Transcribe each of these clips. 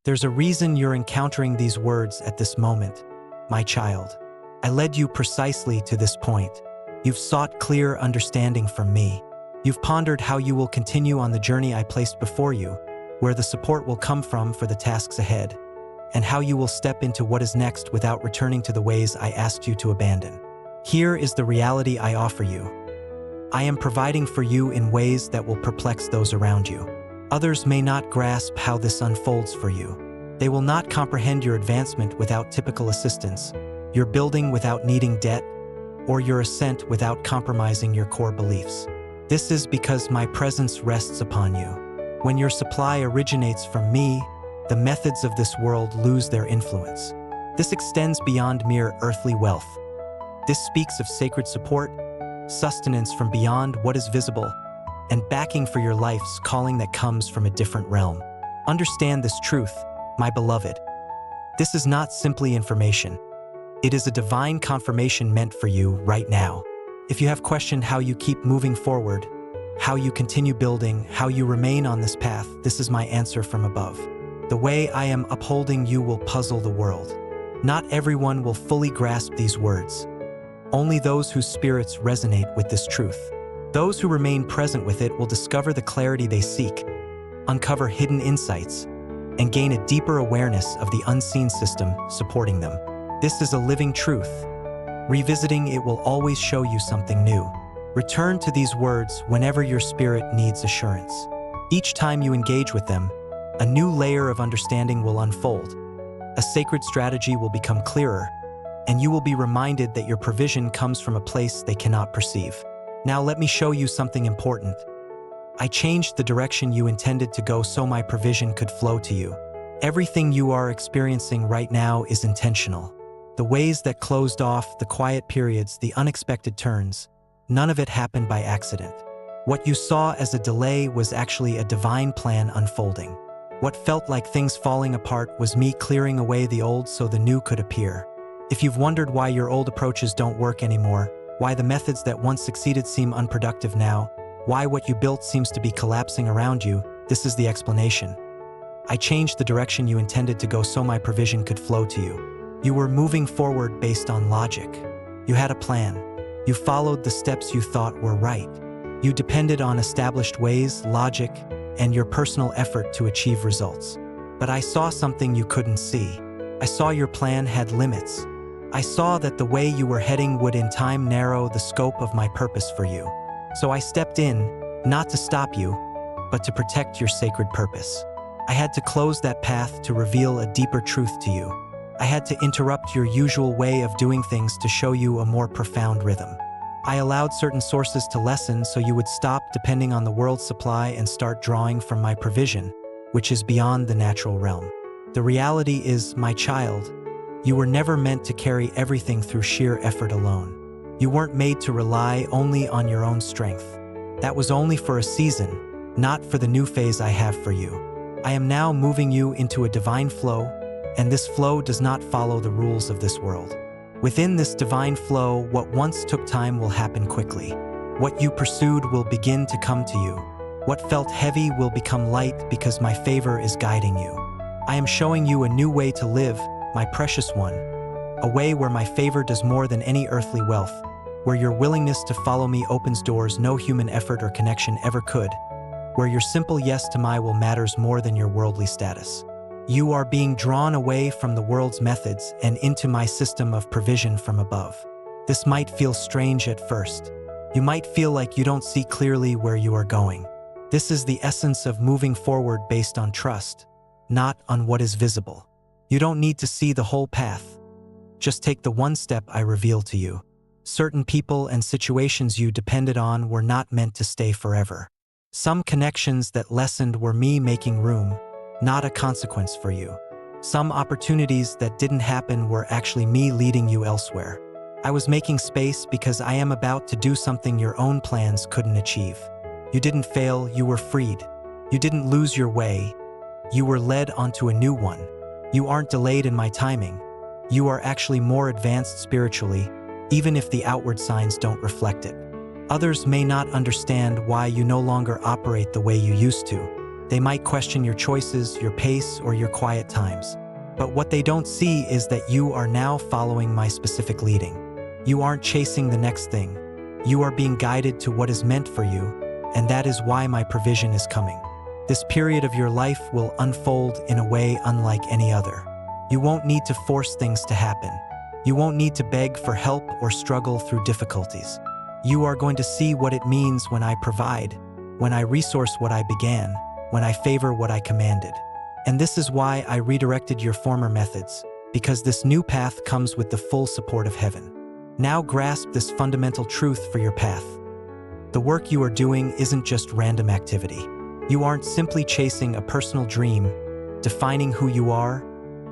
There's a reason you're encountering these words at this moment, my child. I led you precisely to this point. You've sought clear understanding from me. You've pondered how you will continue on the journey I placed before you, where the support will come from for the tasks ahead, and how you will step into what is next without returning to the ways I asked you to abandon. Here is the reality I offer you. I am providing for you in ways that will perplex those around you. Others may not grasp how this unfolds for you. They will not comprehend your advancement without typical assistance, your building without needing debt, or your ascent without compromising your core beliefs. This is because my presence rests upon you. When your supply originates from me, the methods of this world lose their influence. This extends beyond mere earthly wealth. This speaks of sacred support, sustenance from beyond what is visible, and backing for your life's calling that comes from a different realm. Understand this truth, my beloved. This is not simply information. It is a divine confirmation meant for you right now. If you have questioned how you keep moving forward, how you continue building, how you remain on this path, this is my answer from above. The way I am upholding you will puzzle the world. Not everyone will fully grasp these words. Only those whose spirits resonate with this truth. Those who remain present with it will discover the clarity they seek, uncover hidden insights, and gain a deeper awareness of the unseen system supporting them. This is a living truth. Revisiting it will always show you something new. Return to these words whenever your spirit needs assurance. Each time you engage with them, a new layer of understanding will unfold. A sacred strategy will become clearer, and you will be reminded that your provision comes from a place they cannot perceive. Now let me show you something important. I changed the direction you intended to go so my provision could flow to you. Everything you are experiencing right now is intentional. The ways that closed off, the quiet periods, the unexpected turns, none of it happened by accident. What you saw as a delay was actually a divine plan unfolding. What felt like things falling apart was me clearing away the old so the new could appear. If you've wondered why your old approaches don't work anymore, why the methods that once succeeded seem unproductive now, why what you built seems to be collapsing around you, this is the explanation. I changed the direction you intended to go so my provision could flow to you. You were moving forward based on logic. You had a plan. You followed the steps you thought were right. You depended on established ways, logic, and your personal effort to achieve results. But I saw something you couldn't see. I saw your plan had limits. I saw that the way you were heading would in time narrow the scope of my purpose for you. So I stepped in, not to stop you, but to protect your sacred purpose. I had to close that path to reveal a deeper truth to you. I had to interrupt your usual way of doing things to show you a more profound rhythm. I allowed certain sources to lessen so you would stop depending on the world's supply and start drawing from my provision, which is beyond the natural realm. The reality is, my child, you were never meant to carry everything through sheer effort alone. You weren't made to rely only on your own strength. That was only for a season, not for the new phase I have for you. I am now moving you into a divine flow, and this flow does not follow the rules of this world. Within this divine flow, what once took time will happen quickly. What you pursued will begin to come to you. What felt heavy will become light because my favor is guiding you. I am showing you a new way to live, my precious one. A way where my favor does more than any earthly wealth, where your willingness to follow me opens doors no human effort or connection ever could, where your simple yes to my will matters more than your worldly status. You are being drawn away from the world's methods and into my system of provision from above. This might feel strange at first. You might feel like you don't see clearly where you are going. This is the essence of moving forward based on trust, not on what is visible. You don't need to see the whole path. Just take the one step I reveal to you. Certain people and situations you depended on were not meant to stay forever. Some connections that lessened were me making room, not a consequence for you. Some opportunities that didn't happen were actually me leading you elsewhere. I was making space because I am about to do something your own plans couldn't achieve. You didn't fail, you were freed. You didn't lose your way. You were led onto a new one. You aren't delayed in my timing. You are actually more advanced spiritually, even if the outward signs don't reflect it. Others may not understand why you no longer operate the way you used to. They might question your choices, your pace, or your quiet times. But what they don't see is that you are now following my specific leading. You aren't chasing the next thing. You are being guided to what is meant for you, and that is why my provision is coming. This period of your life will unfold in a way unlike any other. You won't need to force things to happen. You won't need to beg for help or struggle through difficulties. You are going to see what it means when I provide, when I resource what I began, when I favor what I commanded. And this is why I redirected your former methods, because this new path comes with the full support of heaven. Now grasp this fundamental truth for your path. The work you are doing isn't just random activity. You aren't simply chasing a personal dream, defining who you are,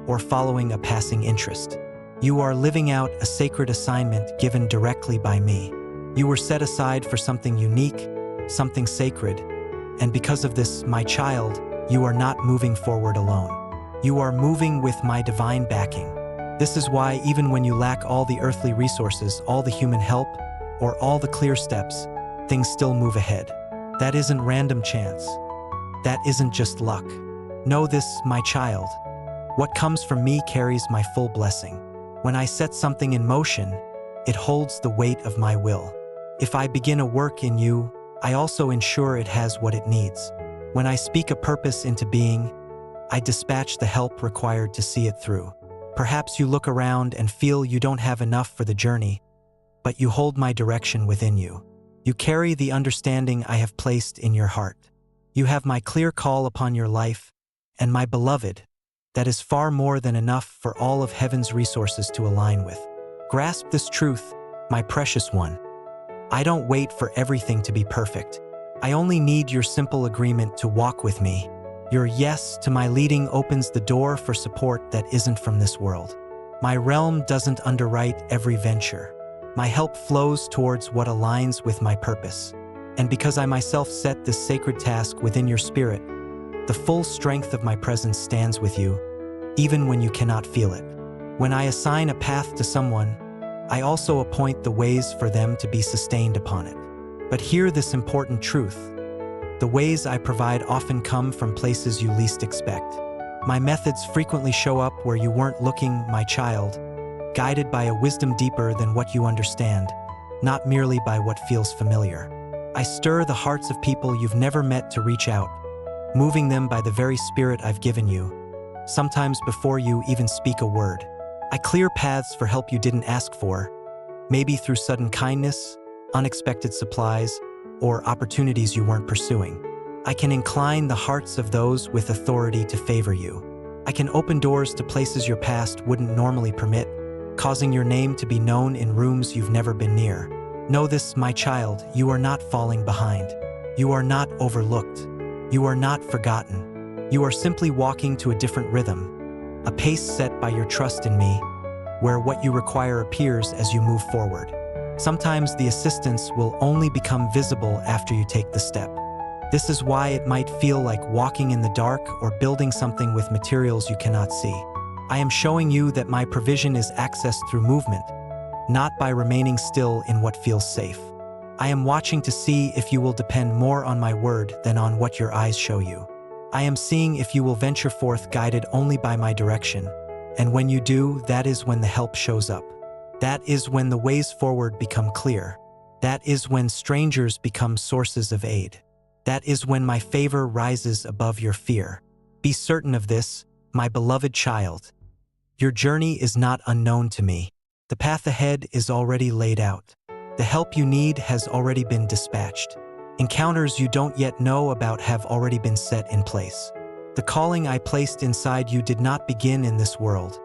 or following a passing interest. You are living out a sacred assignment given directly by me. You were set aside for something unique, something sacred, and because of this, my child, you are not moving forward alone. You are moving with my divine backing. This is why even when you lack all the earthly resources, all the human help, or all the clear steps, things still move ahead. That isn't random chance. That isn't just luck. Know this, my child. What comes from me carries my full blessing. When I set something in motion, it holds the weight of my will. If I begin a work in you, I also ensure it has what it needs. When I speak a purpose into being, I dispatch the help required to see it through. Perhaps you look around and feel you don't have enough for the journey, but you hold my direction within you. You carry the understanding I have placed in your heart. You have my clear call upon your life, and my beloved, that is far more than enough for all of heaven's resources to align with. Grasp this truth, my precious one. I don't wait for everything to be perfect. I only need your simple agreement to walk with me. Your yes to my leading opens the door for support that isn't from this world. My realm doesn't underwrite every venture. My help flows towards what aligns with my purpose. And because I myself set this sacred task within your spirit, the full strength of my presence stands with you, even when you cannot feel it. When I assign a path to someone, I also appoint the ways for them to be sustained upon it. But hear this important truth. The ways I provide often come from places you least expect. My methods frequently show up where you weren't looking, my child, guided by a wisdom deeper than what you understand, not merely by what feels familiar. I stir the hearts of people you've never met to reach out, moving them by the very spirit I've given you, sometimes before you even speak a word. I clear paths for help you didn't ask for, maybe through sudden kindness, unexpected supplies, or opportunities you weren't pursuing. I can incline the hearts of those with authority to favor you. I can open doors to places your past wouldn't normally permit, causing your name to be known in rooms you've never been near. Know this, my child, you are not falling behind. You are not overlooked. You are not forgotten. You are simply walking to a different rhythm, a pace set by your trust in me, where what you require appears as you move forward. Sometimes the assistance will only become visible after you take the step. This is why it might feel like walking in the dark or building something with materials you cannot see. I am showing you that my provision is accessed through movement, not by remaining still in what feels safe. I am watching to see if you will depend more on my word than on what your eyes show you. I am seeing if you will venture forth guided only by my direction, and when you do, that is when the help shows up. That is when the ways forward become clear. That is when strangers become sources of aid. That is when my favor rises above your fear. Be certain of this, my beloved child. Your journey is not unknown to me. The path ahead is already laid out. The help you need has already been dispatched. Encounters you don't yet know about have already been set in place. The calling I placed inside you did not begin in this world,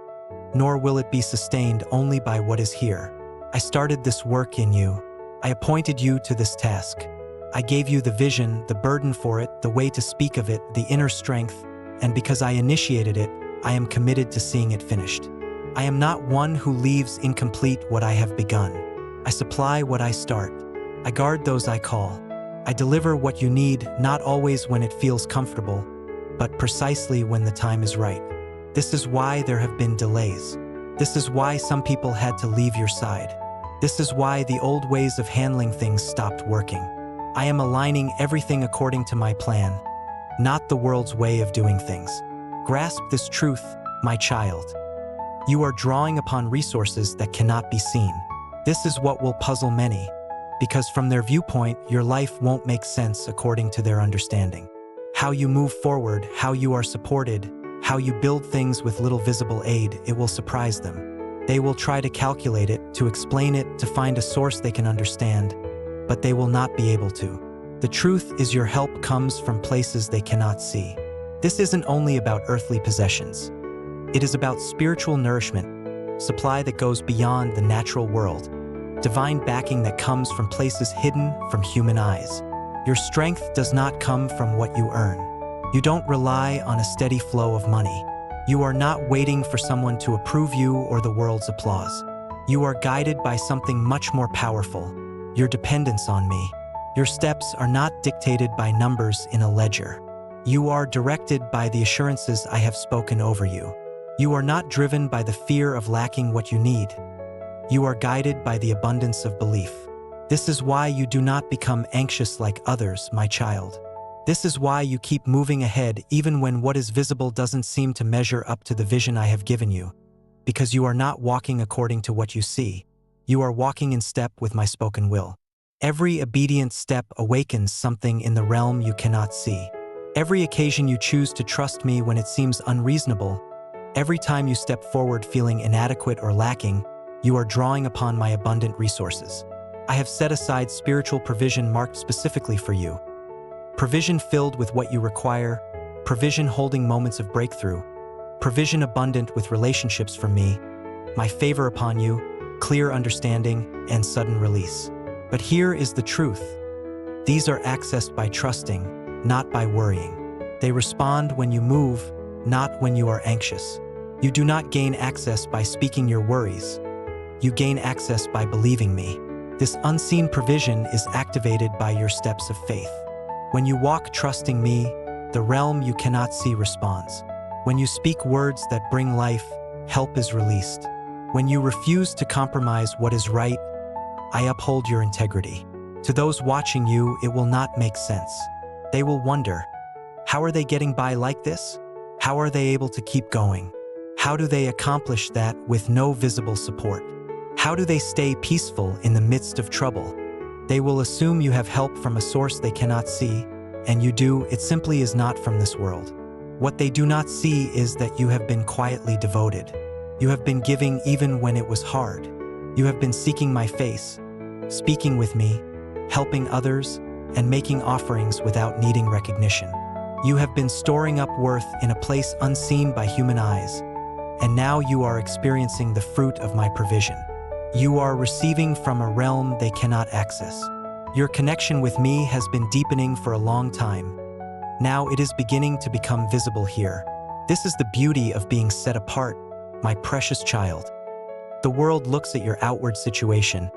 nor will it be sustained only by what is here. I started this work in you. I appointed you to this task. I gave you the vision, the burden for it, the way to speak of it, the inner strength, and because I initiated it, I am committed to seeing it finished. I am not one who leaves incomplete what I have begun. I supply what I start. I guard those I call. I deliver what you need, not always when it feels comfortable, but precisely when the time is right. This is why there have been delays. This is why some people had to leave your side. This is why the old ways of handling things stopped working. I am aligning everything according to my plan, not the world's way of doing things. Grasp this truth, my child. You are drawing upon resources that cannot be seen. This is what will puzzle many, because from their viewpoint, your life won't make sense according to their understanding. How you move forward, how you are supported, how you build things with little visible aid, it will surprise them. They will try to calculate it, to explain it, to find a source they can understand, but they will not be able to. The truth is your help comes from places they cannot see. This isn't only about earthly possessions. It is about spiritual nourishment, supply that goes beyond the natural world, divine backing that comes from places hidden from human eyes. Your strength does not come from what you earn. You don't rely on a steady flow of money. You are not waiting for someone to approve you or the world's applause. You are guided by something much more powerful, your dependence on me. Your steps are not dictated by numbers in a ledger. You are directed by the assurances I have spoken over you. You are not driven by the fear of lacking what you need. You are guided by the abundance of belief. This is why you do not become anxious like others, my child. This is why you keep moving ahead even when what is visible doesn't seem to measure up to the vision I have given you, because you are not walking according to what you see. You are walking in step with my spoken will. Every obedient step awakens something in the realm you cannot see. Every occasion you choose to trust me when it seems unreasonable, every time you step forward feeling inadequate or lacking, you are drawing upon my abundant resources. I have set aside spiritual provision marked specifically for you. Provision filled with what you require, provision holding moments of breakthrough, provision abundant with relationships from me, my favor upon you, clear understanding, and sudden release. But here is the truth. These are accessed by trusting, not by worrying. They respond when you move, not when you are anxious. You do not gain access by speaking your worries. You gain access by believing me. This unseen provision is activated by your steps of faith. When you walk trusting me, the realm you cannot see responds. When you speak words that bring life, help is released. When you refuse to compromise what is right, I uphold your integrity. To those watching you, it will not make sense. They will wonder, how are they getting by like this? How are they able to keep going? How do they accomplish that with no visible support? How do they stay peaceful in the midst of trouble? They will assume you have help from a source they cannot see, and you do. It simply is not from this world. What they do not see is that you have been quietly devoted. You have been giving even when it was hard. You have been seeking my face, speaking with me, helping others, and making offerings without needing recognition. You have been storing up worth in a place unseen by human eyes, and now you are experiencing the fruit of my provision. You are receiving from a realm they cannot access. Your connection with me has been deepening for a long time. Now it is beginning to become visible here. This is the beauty of being set apart, my precious child. The world looks at your outward situation,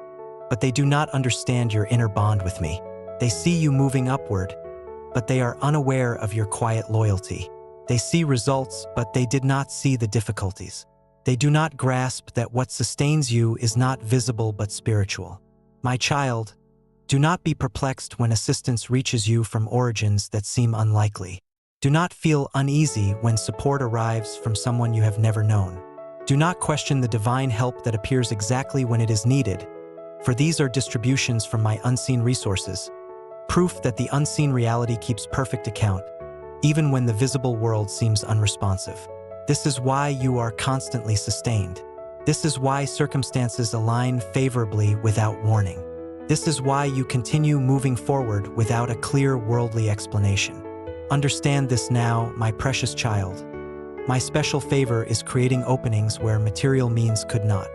but they do not understand your inner bond with me. They see you moving upward, but they are unaware of your quiet loyalty. They see results, but they did not see the difficulties. They do not grasp that what sustains you is not visible but spiritual. My child, do not be perplexed when assistance reaches you from origins that seem unlikely. Do not feel uneasy when support arrives from someone you have never known. Do not question the divine help that appears exactly when it is needed, for these are distributions from my unseen resources, proof that the unseen reality keeps perfect account, even when the visible world seems unresponsive. This is why you are constantly sustained. This is why circumstances align favorably without warning. This is why you continue moving forward without a clear worldly explanation. Understand this now, my precious child. My special favor is creating openings where material means could not.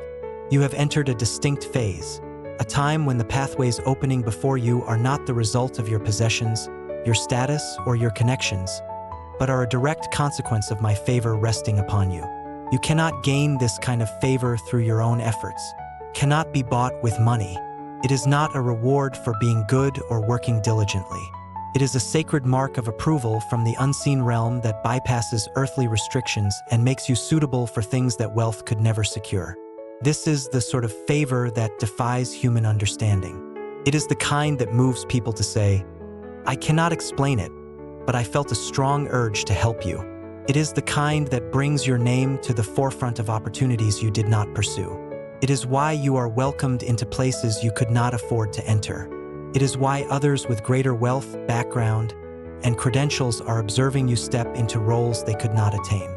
You have entered a distinct phase, a time when the pathways opening before you are not the result of your possessions, your status, or your connections, but are a direct consequence of my favor resting upon you. You cannot gain this kind of favor through your own efforts, cannot be bought with money. It is not a reward for being good or working diligently. It is a sacred mark of approval from the unseen realm that bypasses earthly restrictions and makes you suitable for things that wealth could never secure. This is the sort of favor that defies human understanding. It is the kind that moves people to say, I cannot explain it, but I felt a strong urge to help you. It is the kind that brings your name to the forefront of opportunities you did not pursue. It is why you are welcomed into places you could not afford to enter. It is why others with greater wealth, background, and credentials are observing you step into roles they could not attain.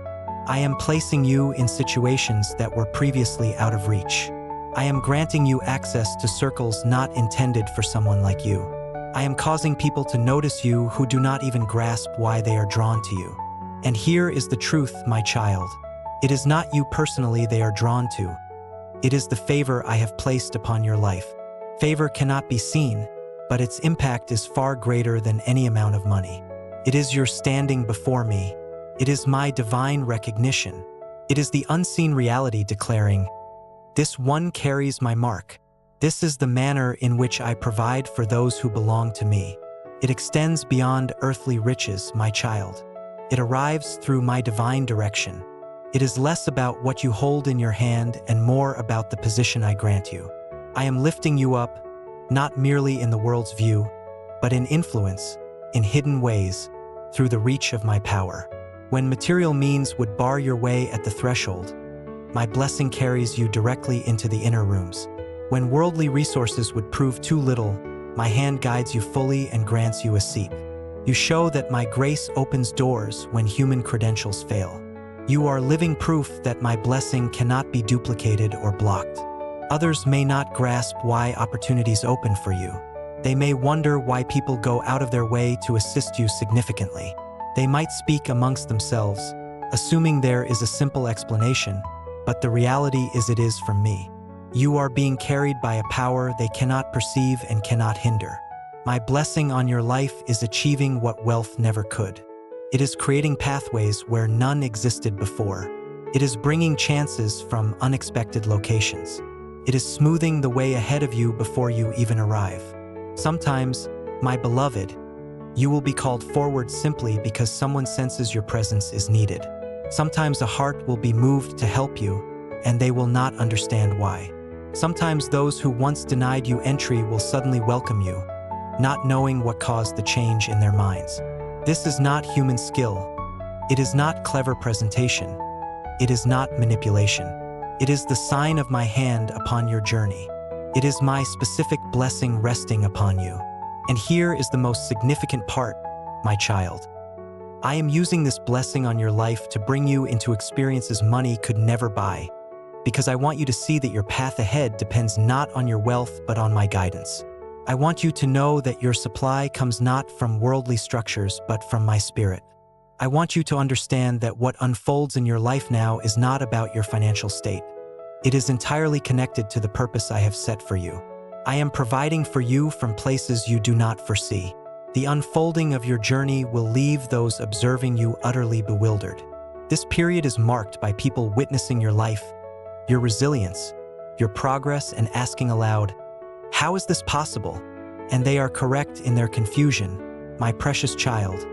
I am placing you in situations that were previously out of reach. I am granting you access to circles not intended for someone like you. I am causing people to notice you who do not even grasp why they are drawn to you. And here is the truth, my child. It is not you personally they are drawn to. It is the favor I have placed upon your life. Favor cannot be seen, but its impact is far greater than any amount of money. It is your standing before me. It is my divine recognition. It is the unseen reality declaring, "This one carries my mark. This is the manner in which I provide for those who belong to me. It extends beyond earthly riches, my child. It arrives through my divine direction. It is less about what you hold in your hand and more about the position I grant you. I am lifting you up, not merely in the world's view, but in influence, in hidden ways, through the reach of my power. When material means would bar your way at the threshold, my blessing carries you directly into the inner rooms. When worldly resources would prove too little, my hand guides you fully and grants you a seat. You show that my grace opens doors when human credentials fail. You are living proof that my blessing cannot be duplicated or blocked. Others may not grasp why opportunities open for you. They may wonder why people go out of their way to assist you significantly. They might speak amongst themselves, assuming there is a simple explanation, but the reality is it is from me. You are being carried by a power they cannot perceive and cannot hinder. My blessing on your life is achieving what wealth never could. It is creating pathways where none existed before. It is bringing chances from unexpected locations. It is smoothing the way ahead of you before you even arrive. Sometimes, my beloved, you will be called forward simply because someone senses your presence is needed. Sometimes a heart will be moved to help you, and they will not understand why. Sometimes those who once denied you entry will suddenly welcome you, not knowing what caused the change in their minds. This is not human skill. It is not clever presentation. It is not manipulation. It is the sign of my hand upon your journey. It is my specific blessing resting upon you. And here is the most significant part, my child. I am using this blessing on your life to bring you into experiences money could never buy, because I want you to see that your path ahead depends not on your wealth but on my guidance. I want you to know that your supply comes not from worldly structures but from my spirit. I want you to understand that what unfolds in your life now is not about your financial state. It is entirely connected to the purpose I have set for you. I am providing for you from places you do not foresee. The unfolding of your journey will leave those observing you utterly bewildered. This period is marked by people witnessing your life, your resilience, your progress, and asking aloud, "How is this possible?" And they are correct in their confusion, my precious child,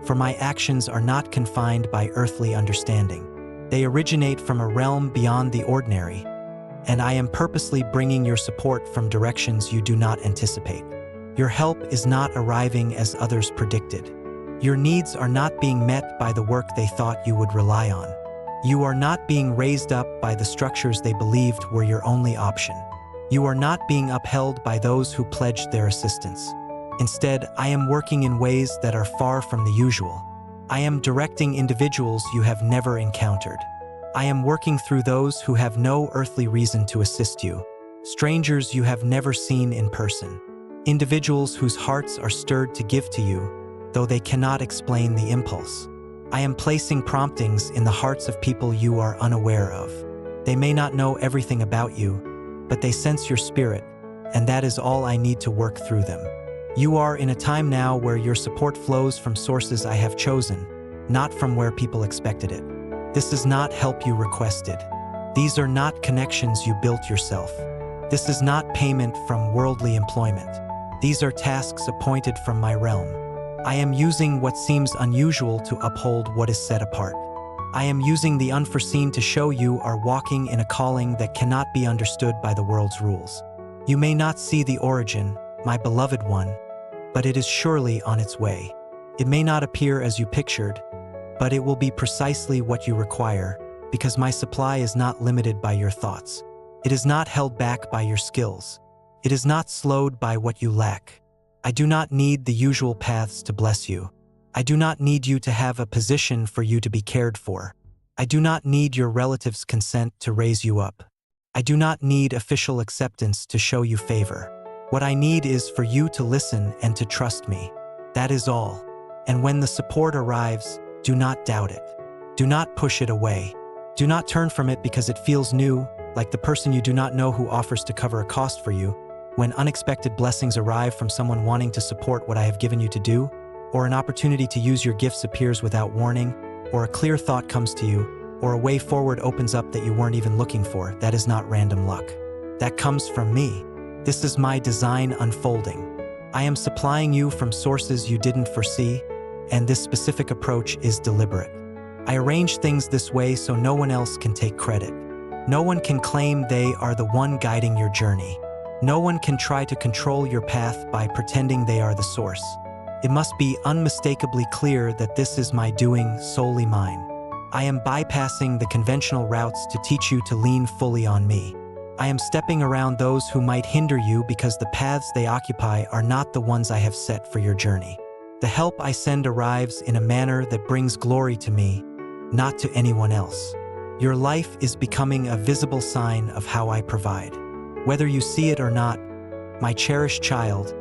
for my actions are not confined by earthly understanding. They originate from a realm beyond the ordinary, and I am purposely bringing your support from directions you do not anticipate. Your help is not arriving as others predicted. Your needs are not being met by the work they thought you would rely on. You are not being raised up by the structures they believed were your only option. You are not being upheld by those who pledged their assistance. Instead, I am working in ways that are far from the usual. I am directing individuals you have never encountered. I am working through those who have no earthly reason to assist you, strangers you have never seen in person, individuals whose hearts are stirred to give to you, though they cannot explain the impulse. I am placing promptings in the hearts of people you are unaware of. They may not know everything about you, but they sense your spirit, and that is all I need to work through them. You are in a time now where your support flows from sources I have chosen, not from where people expected it. This is not help you requested. These are not connections you built yourself. This is not payment from worldly employment. These are tasks appointed from my realm. I am using what seems unusual to uphold what is set apart. I am using the unforeseen to show you are walking in a calling that cannot be understood by the world's rules. You may not see the origin, my beloved one, but it is surely on its way. It may not appear as you pictured, but it will be precisely what you require, because my supply is not limited by your thoughts. It is not held back by your skills. It is not slowed by what you lack. I do not need the usual paths to bless you. I do not need you to have a position for you to be cared for. I do not need your relatives' consent to raise you up. I do not need official acceptance to show you favor. What I need is for you to listen and to trust me. That is all. And when the support arrives, do not doubt it. Do not push it away. Do not turn from it because it feels new, like the person you do not know who offers to cover a cost for you. When unexpected blessings arrive from someone wanting to support what I have given you to do, or an opportunity to use your gifts appears without warning, or a clear thought comes to you, or a way forward opens up that you weren't even looking for, that is not random luck. That comes from me. This is my design unfolding. I am supplying you from sources you didn't foresee, and this specific approach is deliberate. I arrange things this way so no one else can take credit. No one can claim they are the one guiding your journey. No one can try to control your path by pretending they are the source. It must be unmistakably clear that this is my doing, solely mine. I am bypassing the conventional routes to teach you to lean fully on me. I am stepping around those who might hinder you because the paths they occupy are not the ones I have set for your journey. The help I send arrives in a manner that brings glory to me, not to anyone else. Your life is becoming a visible sign of how I provide. Whether you see it or not, my cherished child,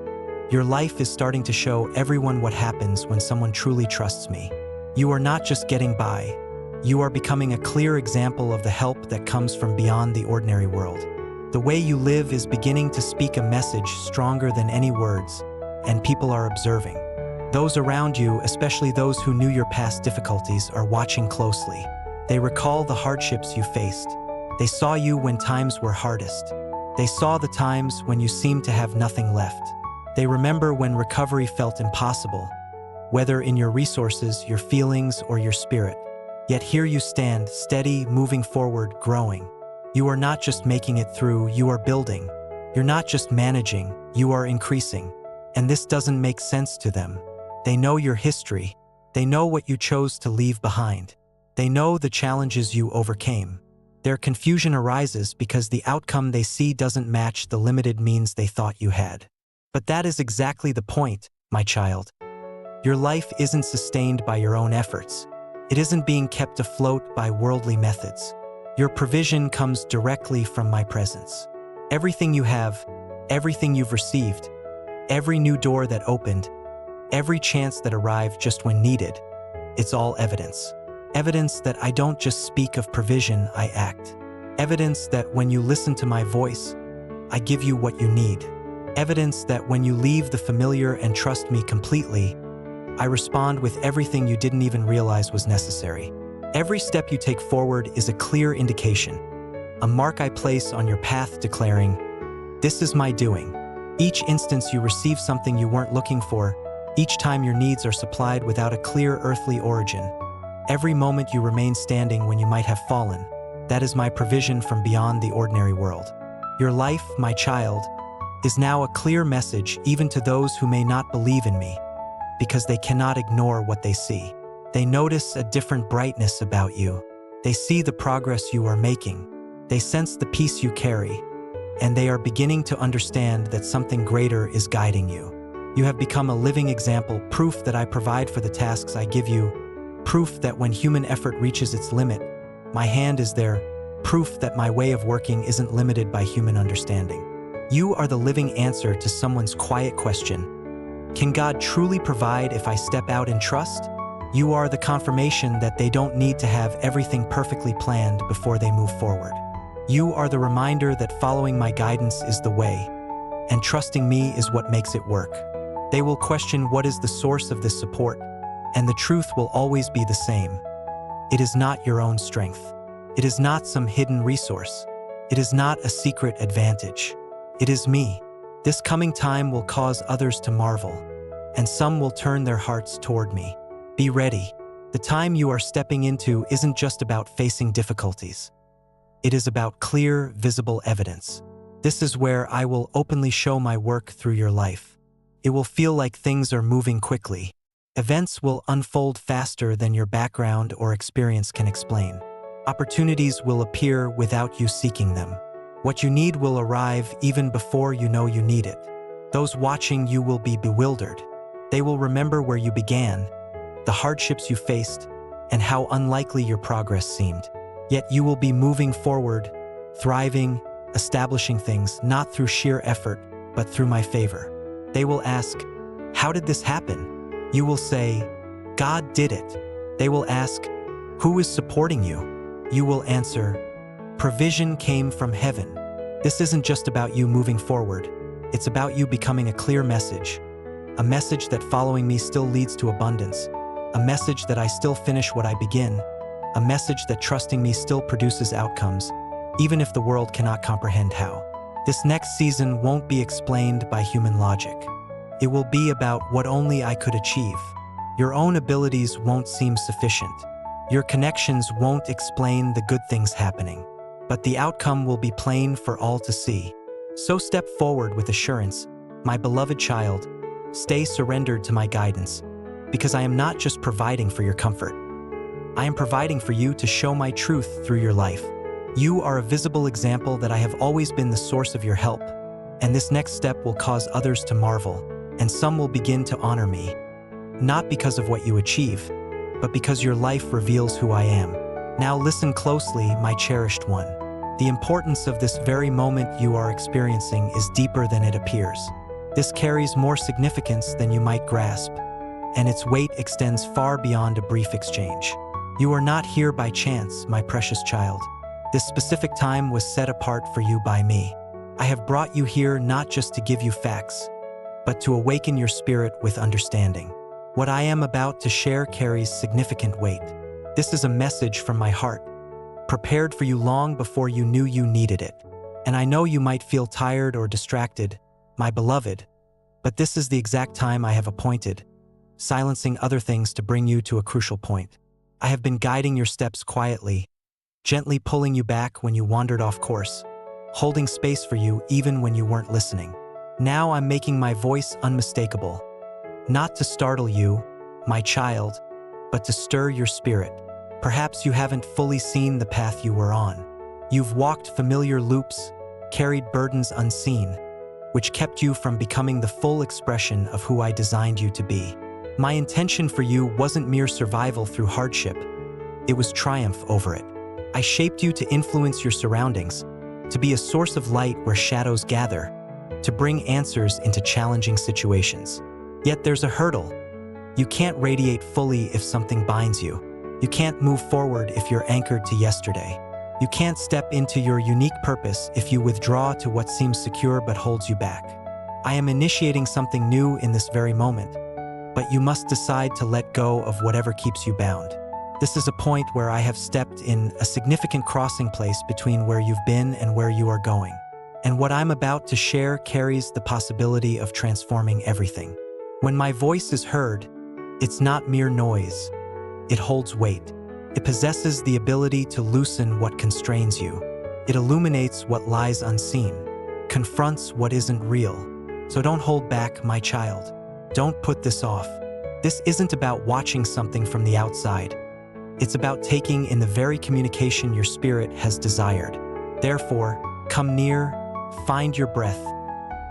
your life is starting to show everyone what happens when someone truly trusts me. You are not just getting by. You are becoming a clear example of the help that comes from beyond the ordinary world. The way you live is beginning to speak a message stronger than any words, and people are observing. Those around you, especially those who knew your past difficulties, are watching closely. They recall the hardships you faced. They saw you when times were hardest. They saw the times when you seemed to have nothing left. They remember when recovery felt impossible, whether in your resources, your feelings, or your spirit. Yet here you stand, steady, moving forward, growing. You are not just making it through, you are building. You're not just managing, you are increasing. And this doesn't make sense to them. They know your history. They know what you chose to leave behind. They know the challenges you overcame. Their confusion arises because the outcome they see doesn't match the limited means they thought you had. But that is exactly the point, my child. Your life isn't sustained by your own efforts. It isn't being kept afloat by worldly methods. Your provision comes directly from my presence. Everything you have, everything you've received, every new door that opened, every chance that arrived just when needed, it's all evidence. Evidence that I don't just speak of provision, I act. Evidence that when you listen to my voice, I give you what you need. Evidence that when you leave the familiar and trust me completely, I respond with everything you didn't even realize was necessary. Every step you take forward is a clear indication, a mark I place on your path declaring, "This is my doing." Each instance you receive something you weren't looking for, each time your needs are supplied without a clear earthly origin, every moment you remain standing when you might have fallen, that is my provision from beyond the ordinary world. Your life, my child, is now a clear message even to those who may not believe in me, because they cannot ignore what they see. They notice a different brightness about you. They see the progress you are making. They sense the peace you carry, and they are beginning to understand that something greater is guiding you. You have become a living example, proof that I provide for the tasks I give you, proof that when human effort reaches its limit, my hand is there, proof that my way of working isn't limited by human understanding. You are the living answer to someone's quiet question. Can God truly provide if I step out in trust? You are the confirmation that they don't need to have everything perfectly planned before they move forward. You are the reminder that following my guidance is the way, and trusting me is what makes it work. They will question what is the source of this support, and the truth will always be the same. It is not your own strength. It is not some hidden resource. It is not a secret advantage. It is me. This coming time will cause others to marvel, and some will turn their hearts toward me. Be ready. The time you are stepping into isn't just about facing difficulties. It is about clear, visible evidence. This is where I will openly show my work through your life. It will feel like things are moving quickly, Events will unfold faster than your background or experience can explain. Opportunities will appear without you seeking them. What you need will arrive even before you know you need it. Those watching you will be bewildered. They will remember where you began, the hardships you faced, and how unlikely your progress seemed. Yet you will be moving forward, thriving, establishing things not through sheer effort, but through my favor. They will ask, "How did this happen?" You will say, "God did it." They will ask, "Who is supporting you?" You will answer, "Provision came from heaven." This isn't just about you moving forward. It's about you becoming a clear message. A message that following me still leads to abundance. A message that I still finish what I begin. A message that trusting me still produces outcomes, even if the world cannot comprehend how. This next season won't be explained by human logic. It will be about what only I could achieve. Your own abilities won't seem sufficient. Your connections won't explain the good things happening. But the outcome will be plain for all to see. So step forward with assurance, my beloved child. Stay surrendered to my guidance, because I am not just providing for your comfort. I am providing for you to show my truth through your life. You are a visible example that I have always been the source of your help, and this next step will cause others to marvel, and some will begin to honor me, not because of what you achieve, but because your life reveals who I am. Now listen closely, my cherished one. The importance of this very moment you are experiencing is deeper than it appears. This carries more significance than you might grasp, and its weight extends far beyond a brief exchange. You are not here by chance, my precious child. This specific time was set apart for you by me. I have brought you here not just to give you facts, but to awaken your spirit with understanding. What I am about to share carries significant weight. This is a message from my heart, prepared for you long before you knew you needed it. And I know you might feel tired or distracted, my beloved, but this is the exact time I have appointed, silencing other things to bring you to a crucial point. I have been guiding your steps quietly, gently pulling you back when you wandered off course, holding space for you even when you weren't listening. Now I'm making my voice unmistakable, not to startle you, my child, but to stir your spirit. Perhaps you haven't fully seen the path you were on. You've walked familiar loops, carried burdens unseen, which kept you from becoming the full expression of who I designed you to be. My intention for you wasn't mere survival through hardship. It was triumph over it. I shaped you to influence your surroundings, to be a source of light where shadows gather, to bring answers into challenging situations. Yet there's a hurdle. You can't radiate fully if something binds you. You can't move forward if you're anchored to yesterday. You can't step into your unique purpose if you withdraw to what seems secure but holds you back. I am initiating something new in this very moment, but you must decide to let go of whatever keeps you bound. This is a point where I have stepped in a significant crossing place between where you've been and where you are going. And what I'm about to share carries the possibility of transforming everything. When my voice is heard, it's not mere noise. It holds weight. It possesses the ability to loosen what constrains you. It illuminates what lies unseen, confronts what isn't real. So don't hold back, my child. Don't put this off. This isn't about watching something from the outside. It's about taking in the very communication your spirit has desired. Therefore, come near, find your breath.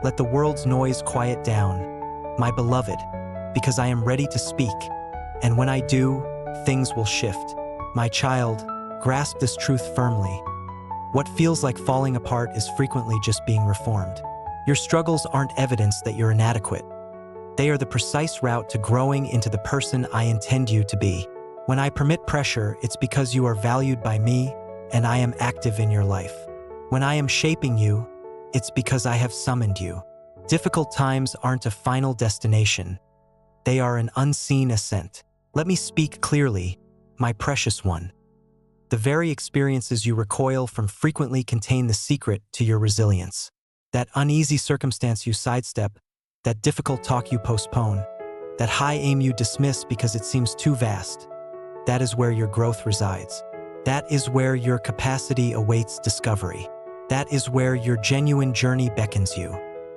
Let the world's noise quiet down, my beloved, because I am ready to speak. And when I do, things will shift. My child, grasp this truth firmly. What feels like falling apart is frequently just being reformed. Your struggles aren't evidence that you're inadequate. They are the precise route to growing into the person I intend you to be. When I permit pressure, it's because you are valued by me and I am active in your life. When I am shaping you, it's because I have summoned you. Difficult times aren't a final destination. They are an unseen ascent. Let me speak clearly, my precious one. The very experiences you recoil from frequently contain the secret to your resilience. That uneasy circumstance you sidestep, that difficult talk you postpone, that high aim you dismiss because it seems too vast, that is where your growth resides. That is where your capacity awaits discovery. That is where your genuine journey beckons you.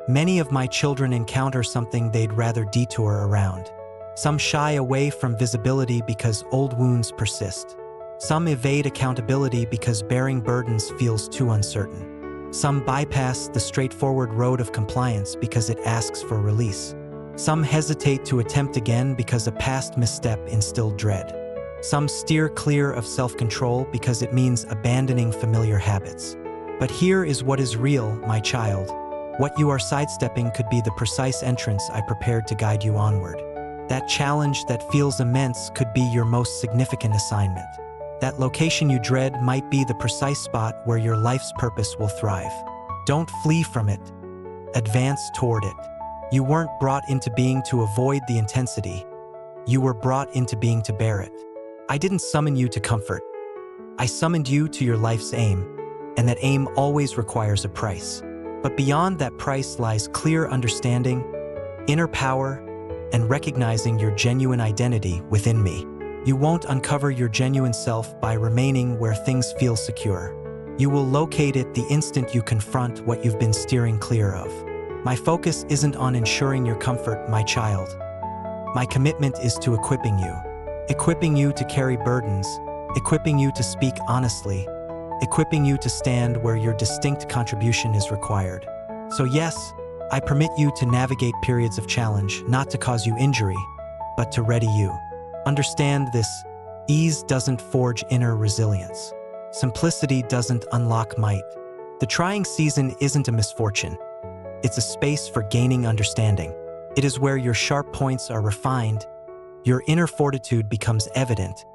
Many of my children encounter something they'd rather detour around. Some shy away from visibility because old wounds persist. Some evade accountability because bearing burdens feels too uncertain. Some bypass the straightforward road of compliance because it asks for release. Some hesitate to attempt again because a past misstep instilled dread. Some steer clear of self-control because it means abandoning familiar habits. But here is what is real, my child. What you are sidestepping could be the precise entrance I prepared to guide you onward. That challenge that feels immense could be your most significant assignment. That location you dread might be the precise spot where your life's purpose will thrive. Don't flee from it. Advance toward it. You weren't brought into being to avoid the intensity. You were brought into being to bear it. I didn't summon you to comfort. I summoned you to your life's aim, and that aim always requires a price. But beyond that price lies clear understanding, inner power, and recognizing your genuine identity within me. You won't uncover your genuine self by remaining where things feel secure. You will locate it the instant you confront what you've been steering clear of. My focus isn't on ensuring your comfort, my child. My commitment is to equipping you to carry burdens, equipping you to speak honestly, equipping you to stand where your distinct contribution is required. So yes, I permit you to navigate periods of challenge, not to cause you injury, but to ready you. Understand this: ease doesn't forge inner resilience. Simplicity doesn't unlock might. The trying season isn't a misfortune. It's a space for gaining understanding. It is where your sharp points are refined, your inner fortitude becomes evident,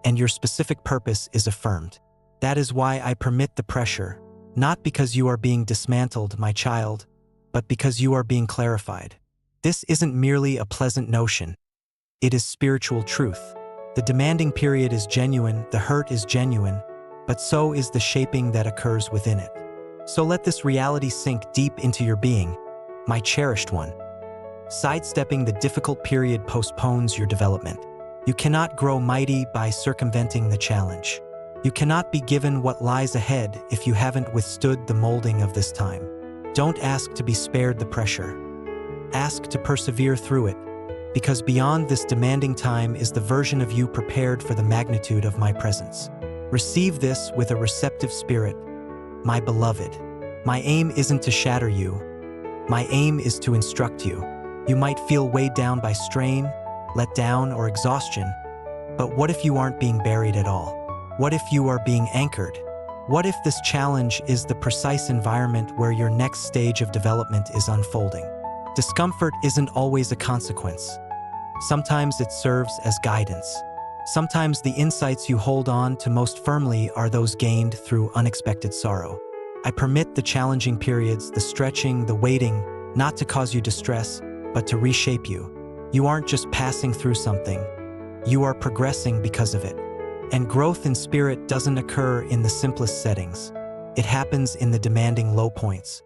and your specific purpose is affirmed. That is why I permit the pressure, not because you are being dismantled, my child, but because you are being clarified. This isn't merely a pleasant notion. It is spiritual truth. The demanding period is genuine, the hurt is genuine, but so is the shaping that occurs within it. So let this reality sink deep into your being, my cherished one. Sidestepping the difficult period postpones your development. You cannot grow mighty by circumventing the challenge. You cannot be given what lies ahead if you haven't withstood the molding of this time. Don't ask to be spared the pressure. Ask to persevere through it, because beyond this demanding time is the version of you prepared for the magnitude of my presence. Receive this with a receptive spirit, my beloved. My aim isn't to shatter you. My aim is to instruct you. You might feel weighed down by strain, let down, or exhaustion. But what if you aren't being buried at all? What if you are being anchored? What if this challenge is the precise environment where your next stage of development is unfolding? Discomfort isn't always a consequence. Sometimes it serves as guidance. Sometimes the insights you hold on to most firmly are those gained through unexpected sorrow. I permit the challenging periods, the stretching, the waiting, not to cause you distress, but to reshape you. You aren't just passing through something. You are progressing because of it. And growth in spirit doesn't occur in the simplest settings. It happens in the demanding low points.